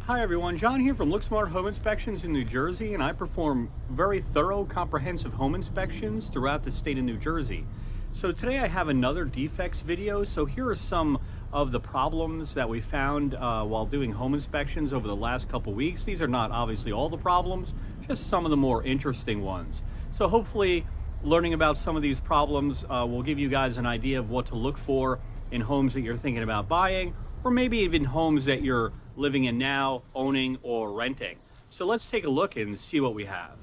Hi everyone, John here from LookSmart Home Inspections in New Jersey, and I perform very thorough, comprehensive home inspections throughout the state of New Jersey. So today I have another defects video. So here are some of the problems that we found while doing home inspections over the last couple weeks. These are not obviously all the problems, just some of the more interesting ones. So hopefully learning about some of these problems will give you guys an idea of what to look for in homes that you're thinking about buying, or maybe even homes that you're living in now, owning, or renting. So let's take a look and see what we have.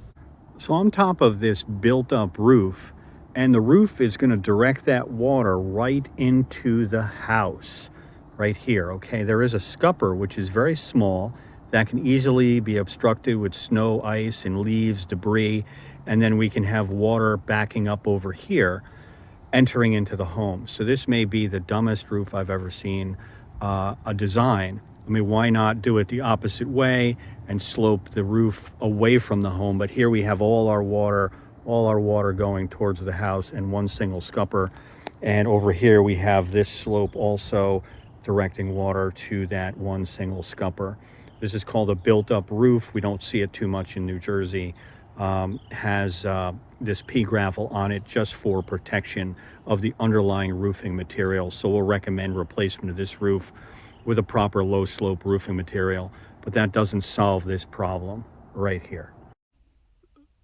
So on top of this built-up roof, and the roof is going to direct that water right into the house, right here, okay? There is a scupper, which is very small, that can easily be obstructed with snow, ice, and leaves, debris, and then we can have water backing up over here, entering into the home. So this may be the dumbest roof I've ever seen, a design. I mean, why not do it the opposite way and slope the roof away from the home? But here we have all our water going towards the house in one single scupper. And over here we have this slope also directing water to that one single scupper. This is called a built-up roof. We don't see it too much in New Jersey. Has this pea gravel on it just for protection of the underlying roofing material. So we'll recommend replacement of this roof with a proper low slope roofing material, but that doesn't solve this problem right here.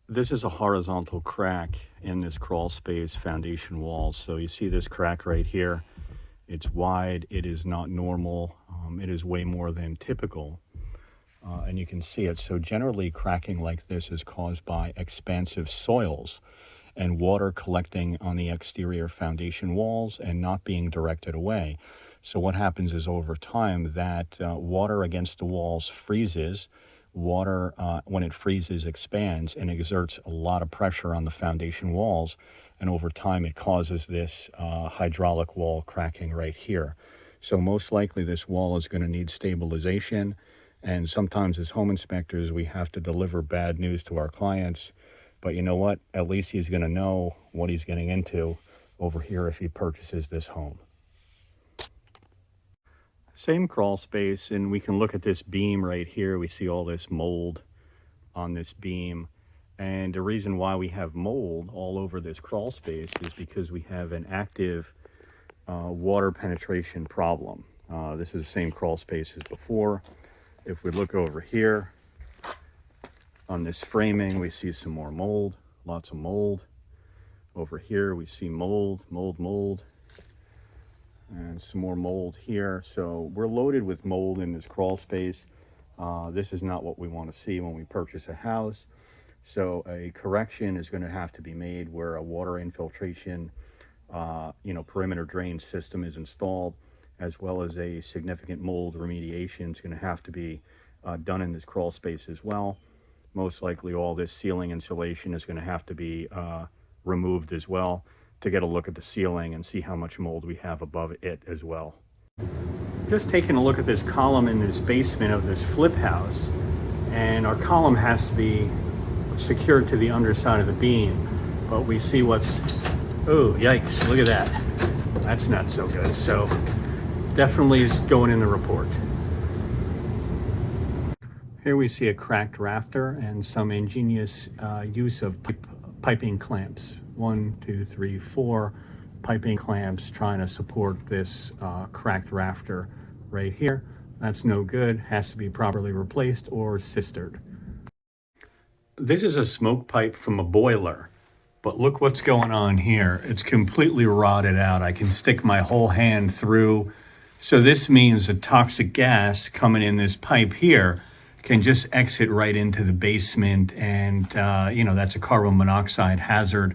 This is a horizontal crack in this crawl space foundation wall. So you see this crack right here. It's wide, it is not normal, it is way more than typical. And you can see it. So generally cracking like this is caused by expansive soils and water collecting on the exterior foundation walls and not being directed away. So what happens is over time that water against the walls freezes. Water, when it freezes, expands and exerts a lot of pressure on the foundation walls. And over time it causes this hydraulic wall cracking right here. So most likely this wall is going to need stabilization. And sometimes as home inspectors, we have to deliver bad news to our clients. But you know what? At least he's going to know what he's getting into over here if he purchases this home. Same crawl space, and we can look at this beam right here. We see all this mold on this beam. And the reason why we have mold all over this crawl space is because we have an active water penetration problem. This is the same crawl space as before. If we look over here on this framing, we see some more mold, lots of mold. Over here, we see mold, and some more mold here. So we're loaded with mold in this crawl space. This is not what we want to see when we purchase a house. So a correction is going to have to be made where a water infiltration, perimeter drain system is installed, as well as a significant mold remediation is going to have to be done in this crawl space as well. Most likely all this ceiling insulation is going to have to be removed as well to get a look at the ceiling and see how much mold we have above it as well. Just taking a look at this column in this basement of this flip house, and our column has to be secured to the underside of the beam, but we see what's, oh yikes, look at that. That's not so good. So definitely is going in the report. Here we see a cracked rafter and some ingenious use of piping clamps. 1, 2, 3, 4 piping clamps trying to support this cracked rafter right here. That's no good, has to be properly replaced or sistered. This is a smoke pipe from a boiler, but look what's going on here. It's completely rotted out. I can stick my whole hand through. So this means the toxic gas coming in this pipe here can just exit right into the basement, and that's a carbon monoxide hazard.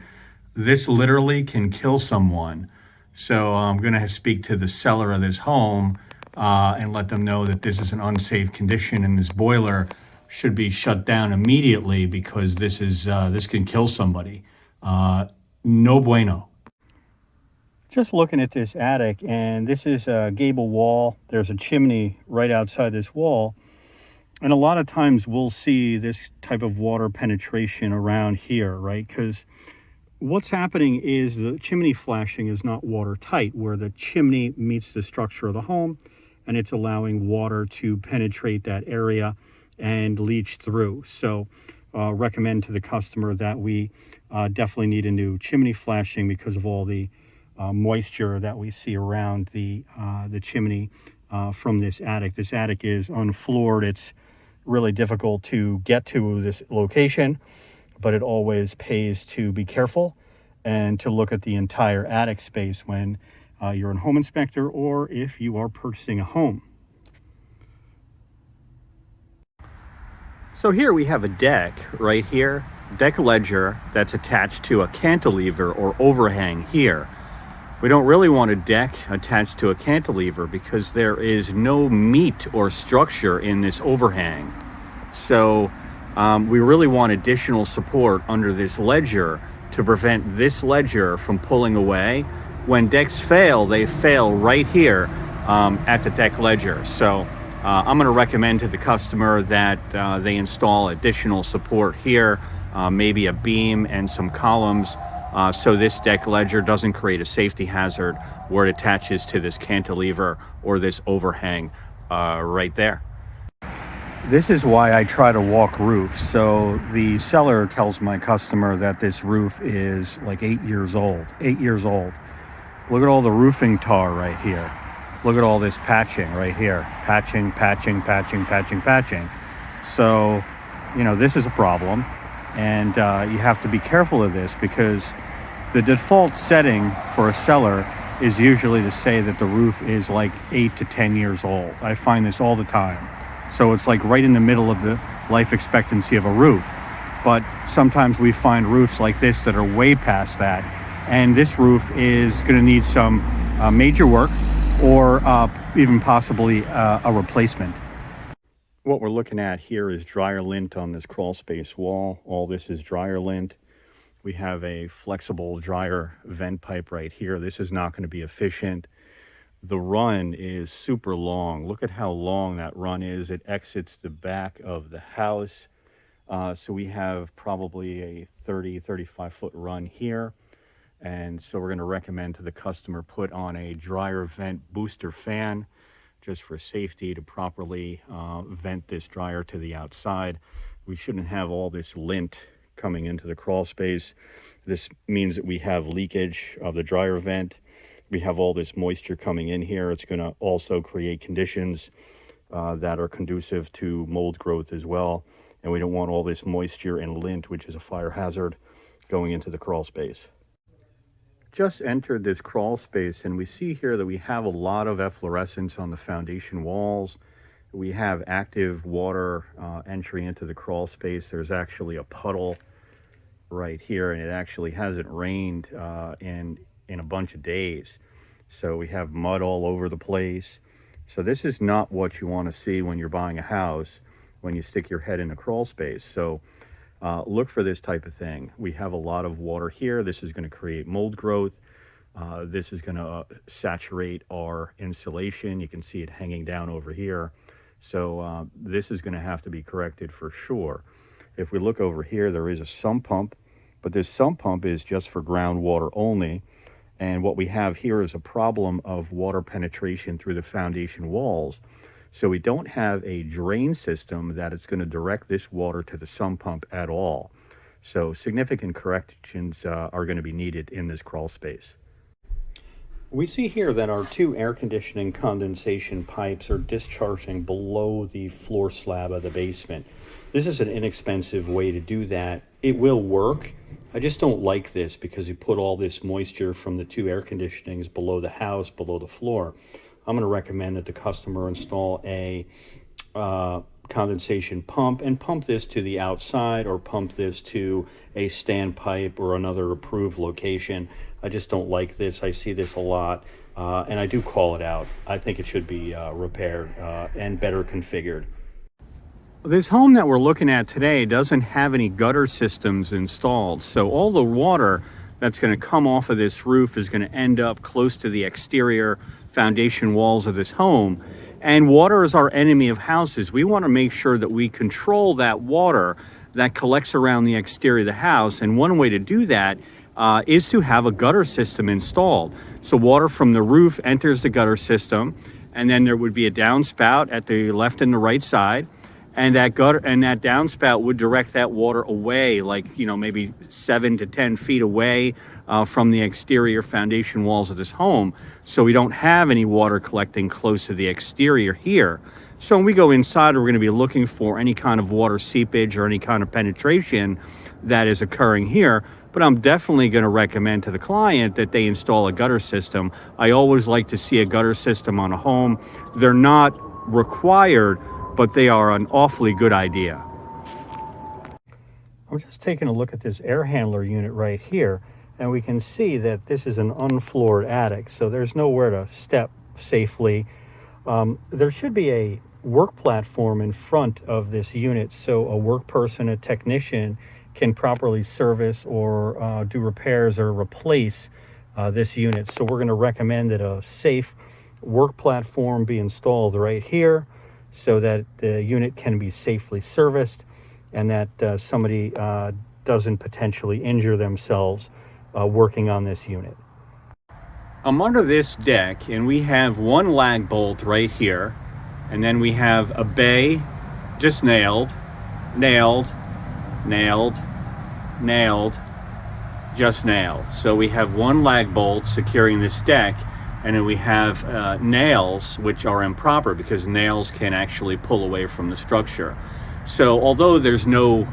This literally can kill someone. So I'm going to speak to the seller of this home and let them know that this is an unsafe condition and this boiler should be shut down immediately because this can kill somebody. No bueno. Just looking at this attic, and this is a gable wall. There's a chimney right outside this wall. And a lot of times we'll see this type of water penetration around here, right? Because what's happening is the chimney flashing is not watertight, where the chimney meets the structure of the home and it's allowing water to penetrate that area and leach through. So recommend to the customer that we definitely need a new chimney flashing because of all the moisture that we see around the chimney from this attic. This attic is unfloored. It's really difficult to get to this location, but it always pays to be careful and to look at the entire attic space when you're a home inspector or if you are purchasing a home. So here we have a deck right here, deck ledger that's attached to a cantilever or overhang here. We don't really want a deck attached to a cantilever because there is no meat or structure in this overhang. So we really want additional support under this ledger to prevent this ledger from pulling away. When decks fail, they fail right here at the deck ledger. So I'm going to recommend to the customer that they install additional support here, maybe a beam and some columns, so this deck ledger doesn't create a safety hazard where it attaches to this cantilever or this overhang right there. This is why I try to walk roofs. So the seller tells my customer that this roof is like 8 years old. 8 years old. Look at all the roofing tar right here. Look at all this patching right here. Patching, patching, patching, patching, patching. So, you know, this is a problem. And you have to be careful of this because the default setting for a seller is usually to say that the roof is like 8 to 10 years old. I find this all the time. So it's like right in the middle of the life expectancy of a roof. But sometimes we find roofs like this that are way past that. And this roof is going to need some major work or even possibly a replacement. What we're looking at here is dryer lint on this crawl space wall. All this is dryer lint. We have a flexible dryer vent pipe right here. This is not going to be efficient. The run is super long. Look at how long that run is. It exits the back of the house. So we have probably a 35 foot run here. And so we're going to recommend to the customer put on a dryer vent booster fan just for safety to properly vent this dryer to the outside. We shouldn't have all this lint coming into the crawl space. This means that we have leakage of the dryer vent. We have all this moisture coming in here. It's going to also create conditions that are conducive to mold growth as well. And we don't want all this moisture and lint, which is a fire hazard, going into the crawl space. Just entered this crawl space and we see here that we have a lot of efflorescence on the foundation walls. We have active water entry into the crawl space. There's actually a puddle right here and it actually hasn't rained in a bunch of days. So we have mud all over the place. So this is not what you want to see when you're buying a house, when you stick your head in a crawl space. So look for this type of thing. We have a lot of water here. This is going to create mold growth. This is going to saturate our insulation. You can see it hanging down over here. So this is going to have to be corrected for sure. If we look over here, there is a sump pump, but this sump pump is just for groundwater only. And what we have here is a problem of water penetration through the foundation walls. So we don't have a drain system that is going to direct this water to the sump pump at all. So significant corrections are going to be needed in this crawl space. We see here that our two air conditioning condensation pipes are discharging below the floor slab of the basement. This is an inexpensive way to do that. It will work. I just don't like this because you put all this moisture from the two air conditionings below the house, below the floor. I'm going to recommend that the customer install a condensation pump and pump this to the outside or pump this to a standpipe or another approved location. I just don't like this. I see this a lot and I do call it out. I think it should be repaired and better configured. This home that we're looking at today doesn't have any gutter systems installed, so all the water that's going to come off of this roof is going to end up close to the exterior foundation walls of this home. And water is our enemy of houses. We want to make sure that we control that water that collects around the exterior of the house, and one way to do that is to have a gutter system installed. So water from the roof enters the gutter system, and then there would be a downspout at the left and the right side, and that gutter and that downspout would direct that water away, like, you know, maybe 7 to 10 feet away from the exterior foundation walls of this home, so we don't have any water collecting close to the exterior here. So when we go inside, we're going to be looking for any kind of water seepage or any kind of penetration that is occurring here. But I'm definitely going to recommend to the client that they install a gutter system. I always like to see a gutter system on a home. They're not required, but they are an awfully good idea. I'm just taking a look at this air handler unit right here, and we can see that this is an unfloored attic, so there's nowhere to step safely. There should be a work platform in front of this unit so a work person, a technician, can properly service or do repairs or replace this unit. So we're going to recommend that a safe work platform be installed right here so that the unit can be safely serviced and that somebody doesn't potentially injure themselves working on this unit. I'm under this deck and we have one lag bolt right here, and then we have a bay just nailed, just nailed. So we have one lag bolt securing this deck, and then we have nails which are improper because nails can actually pull away from the structure. So although there's no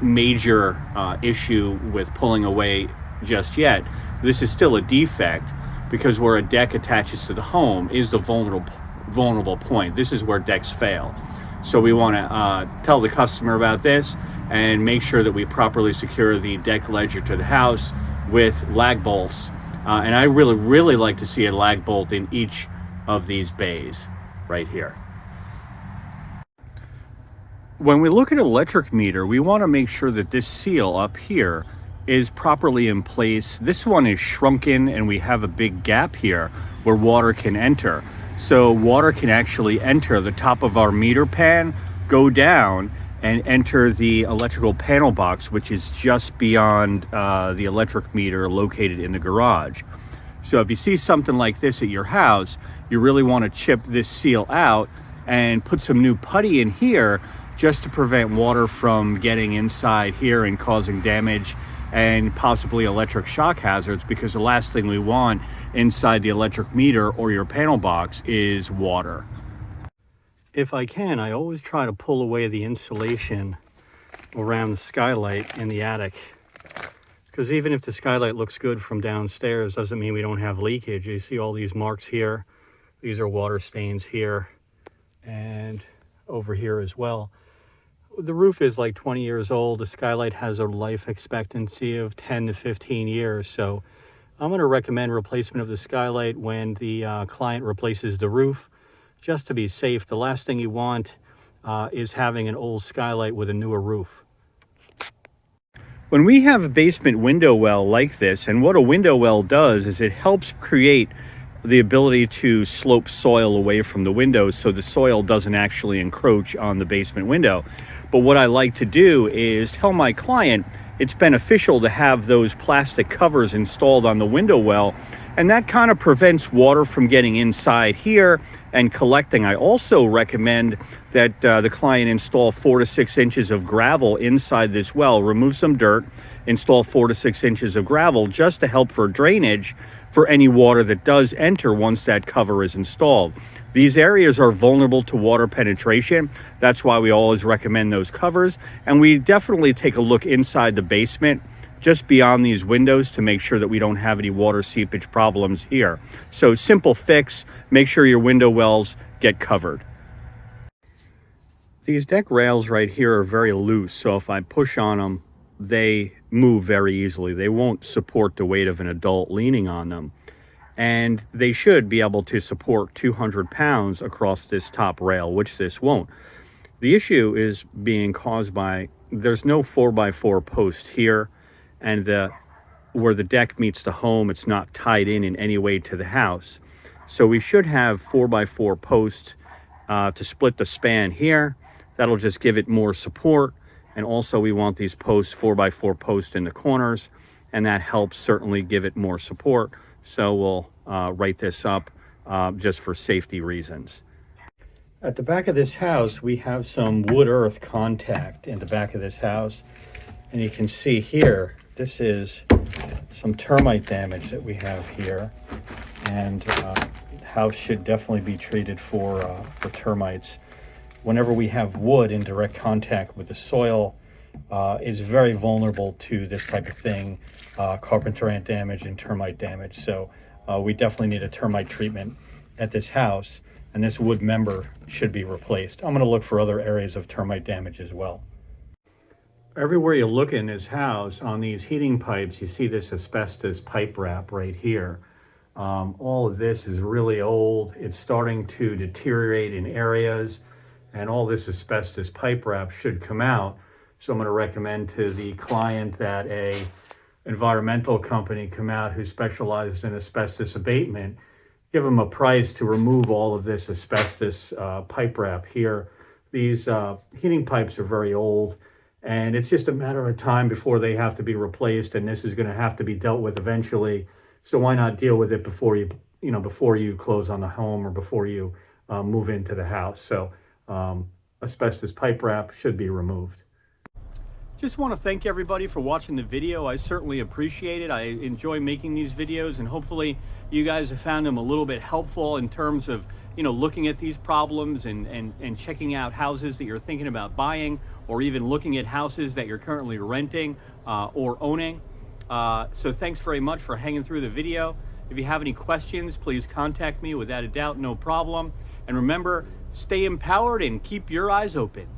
major issue with pulling away just yet, this is still a defect because where a deck attaches to the home is the vulnerable point. This is where decks fail. So we want to tell the customer about this and make sure that we properly secure the deck ledger to the house with lag bolts. And I really like to see a lag bolt in each of these bays right here. When we look at an electric meter, we want to make sure that this seal up here is properly in place. This one is shrunken and we have a big gap here where water can enter. So water can actually enter the top of our meter pan, go down and enter the electrical panel box, which is just beyond the electric meter located in the garage. So if you see something like this at your house, you really want to chip this seal out and put some new putty in here just to prevent water from getting inside here and causing damage and possibly electric shock hazards, because the last thing we want inside the electric meter or your panel box is water. If I can, I always try to pull away the insulation around the skylight in the attic, because even if the skylight looks good from downstairs, doesn't mean we don't have leakage. You see all these marks here. These are water stains here and over here as well. The roof is like 20 years old. The skylight has a life expectancy of 10 to 15 years. So I'm going to recommend replacement of the skylight when the client replaces the roof, just to be safe. The last thing you want is having an old skylight with a newer roof. When we have a basement window well like this, and what a window well does is it helps create the ability to slope soil away from the windows so the soil doesn't actually encroach on the basement window. But what I like to do is tell my client it's beneficial to have those plastic covers installed on the window well, and that kind of prevents water from getting inside here and collecting. I also recommend that the client install 4 to 6 inches of gravel inside this well, remove some dirt, install 4 to 6 inches of gravel just to help for drainage for any water that does enter once that cover is installed. These areas are vulnerable to water penetration. That's why we always recommend those covers. And we definitely take a look inside the basement, just beyond these windows, to make sure that we don't have any water seepage problems here. So simple fix, make sure your window wells get covered. These deck rails right here are very loose, so if I push on them, they move very easily. They won't support the weight of an adult leaning on them. And they should be able to support 200 pounds across this top rail, which this won't. The issue is being caused by, there's no 4x4 post here, and where the deck meets the home, it's not tied in any way to the house. So we should have 4x4 posts to split the span here. That'll just give it more support. And also we want these posts, 4x4 posts in the corners, and that helps certainly give it more support. So we'll write this up just for safety reasons. At the back of this house, we have some wood earth contact in the back of this house. And you can see here, this is some termite damage that we have here. And the house should definitely be treated for termites. Whenever we have wood in direct contact with the soil, it's very vulnerable to this type of thing, carpenter ant damage and termite damage. So we definitely need a termite treatment at this house, and this wood member should be replaced. I'm going to look for other areas of termite damage as well. Everywhere you look in this house, on these heating pipes, you see this asbestos pipe wrap right here. All of this is really old. It's starting to deteriorate in areas, and all this asbestos pipe wrap should come out. So I'm going to recommend to the client that a environmental company come out who specializes in asbestos abatement, give them a price to remove all of this asbestos pipe wrap here. These heating pipes are very old, and it's just a matter of time before they have to be replaced, and this is going to have to be dealt with eventually. So why not deal with it before you close on the home or before you move into the house? So asbestos pipe wrap should be removed. Just want to thank everybody for watching the video. I certainly appreciate it. I enjoy making these videos, and hopefully you guys have found them a little bit helpful in terms of looking at these problems and checking out houses that you're thinking about buying, or even looking at houses that you're currently renting or owning. So thanks very much for hanging through the video. If you have any questions, please contact me. Without a doubt, no problem. And remember, stay empowered and keep your eyes open.